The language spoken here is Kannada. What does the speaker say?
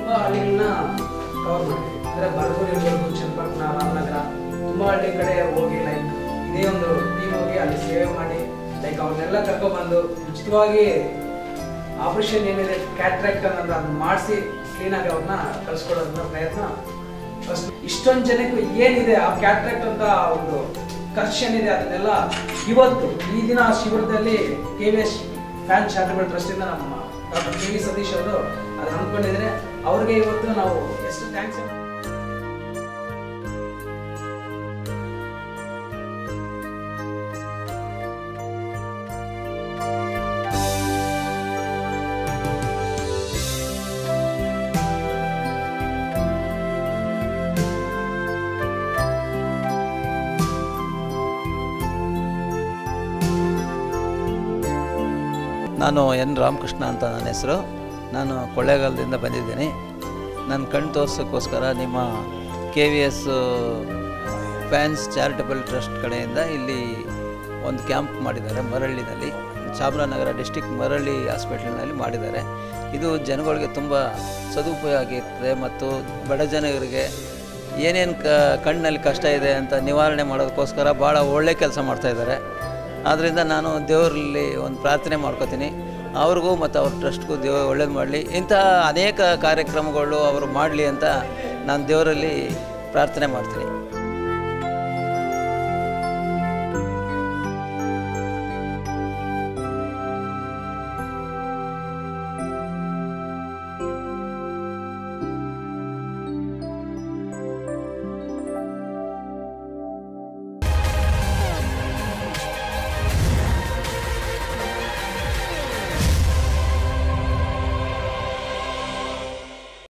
ತುಂಬ ಹಳ್ಳಿಗಳನ್ನ ಕವರ್ ಮಾಡಿದ್ವಿ. ಅಂದರೆ ಬರಗೂರು ಇರ್ಬೋದು, ಚನ್ನಪಟ್ಟಣ, ರಾಮನಗರ, ತುಂಬ ಹಳ್ಳಿ ಕಡೆ ಹೋಗಿ ಲೈಕ್ ಇದೇ ಒಂದು ಟೀಮ್ ಹೋಗಿ ಅಲ್ಲಿ ಸೇವೆ ಮಾಡಿ ಲೈಕ್ ಅವ್ರನ್ನೆಲ್ಲ ಕರ್ಕೊಬಂದು ಉಚಿತವಾಗಿ ಆಪರೇಷನ್ ಏನಿದೆ ಕ್ಯಾಟ್ರಾಕ್ಟ್ ಅನ್ನೋದು ಅದನ್ನ ಮಾಡಿಸಿ ಕ್ಲೀನಾಗಿ ಅವ್ರನ್ನ ಕಳಿಸ್ಕೊಡೋದನ್ನ ಪ್ರಯತ್ನ. ಫಸ್ಟ್ ಇಷ್ಟೊಂದು ಜನಕ್ಕೆ ಏನಿದೆ ಆ ಕ್ಯಾಟ್ರಾಕ್ಟ್ ಅಂತ ಒಂದು ಖರ್ಚು ಏನಿದೆ ಅದನ್ನೆಲ್ಲ ಇವತ್ತು ಈ ದಿನ ಶಿಬಿರದಲ್ಲಿ KVS ಫ್ಯಾನ್ ಚಾರಿಟಬಲ್ ಟ್ರಸ್ಟಿಂದ ನಮ್ಮ ಡಾಕ್ಟರ್ KV ಸತೀಶ್ ಅವರು ಅದನ್ನ ಅಂದ್ಕೊಂಡಿದ್ರೆ ಅವ್ರಿಗೆ ಇವತ್ತು ನಾವು ಎಷ್ಟು ಥ್ಯಾಂಕ್ಸ್. ನಾನು ಎನ್ ರಾಮಕೃಷ್ಣ ಅಂತ ನನ್ನ ಹೆಸರು. ನಾನು ಕೊಳ್ಳೇಗಾಲದಿಂದ ಬಂದಿದ್ದೀನಿ. ನನ್ನ ಕಣ್ಣು ತೋರ್ಸೋಕ್ಕೋಸ್ಕರ ನಿಮ್ಮ KVS ಫ್ಯಾನ್ಸ್ ಚಾರಿಟಬಲ್ ಟ್ರಸ್ಟ್ ಕಡೆಯಿಂದ ಇಲ್ಲಿ ಒಂದು ಕ್ಯಾಂಪ್ ಮಾಡಿದ್ದಾರೆ ಮರಳ್ಳಿನಲ್ಲಿ, ಚಾಮರಾಜನಗರ ಡಿಸ್ಟಿಕ್ ಮರಳ್ಳಿ ಹಾಸ್ಪಿಟಲ್ನಲ್ಲಿ ಮಾಡಿದ್ದಾರೆ. ಇದು ಜನಗಳಿಗೆ ತುಂಬ ಸದುಪಯೋಗ ಆಗಿರ್ತದೆ ಮತ್ತು ಬಡ ಜನರಿಗೆ ಏನೇನು ಕಣ್ಣಲ್ಲಿ ಕಷ್ಟ ಇದೆ ಅಂತ ನಿವಾರಣೆ ಮಾಡೋದಕ್ಕೋಸ್ಕರ ಭಾಳ ಒಳ್ಳೆ ಕೆಲಸ ಮಾಡ್ತಾಯಿದ್ದಾರೆ. ಆದ್ದರಿಂದ ನಾನು ದೇವರಲ್ಲಿ ಒಂದು ಪ್ರಾರ್ಥನೆ ಮಾಡ್ಕೋತೀನಿ, ಅವ್ರಿಗೂ ಮತ್ತು ಅವ್ರ ಟ್ರಸ್ಟ್ಗೂ ದೇವರು ಒಳ್ಳೇದು ಮಾಡಲಿ, ಇಂತಹ ಅನೇಕ ಕಾರ್ಯಕ್ರಮಗಳು ಅವರು ಮಾಡಲಿ ಅಂತ ನಾನು ದೇವರಲ್ಲಿ ಪ್ರಾರ್ಥನೆ ಮಾಡ್ತೀನಿ.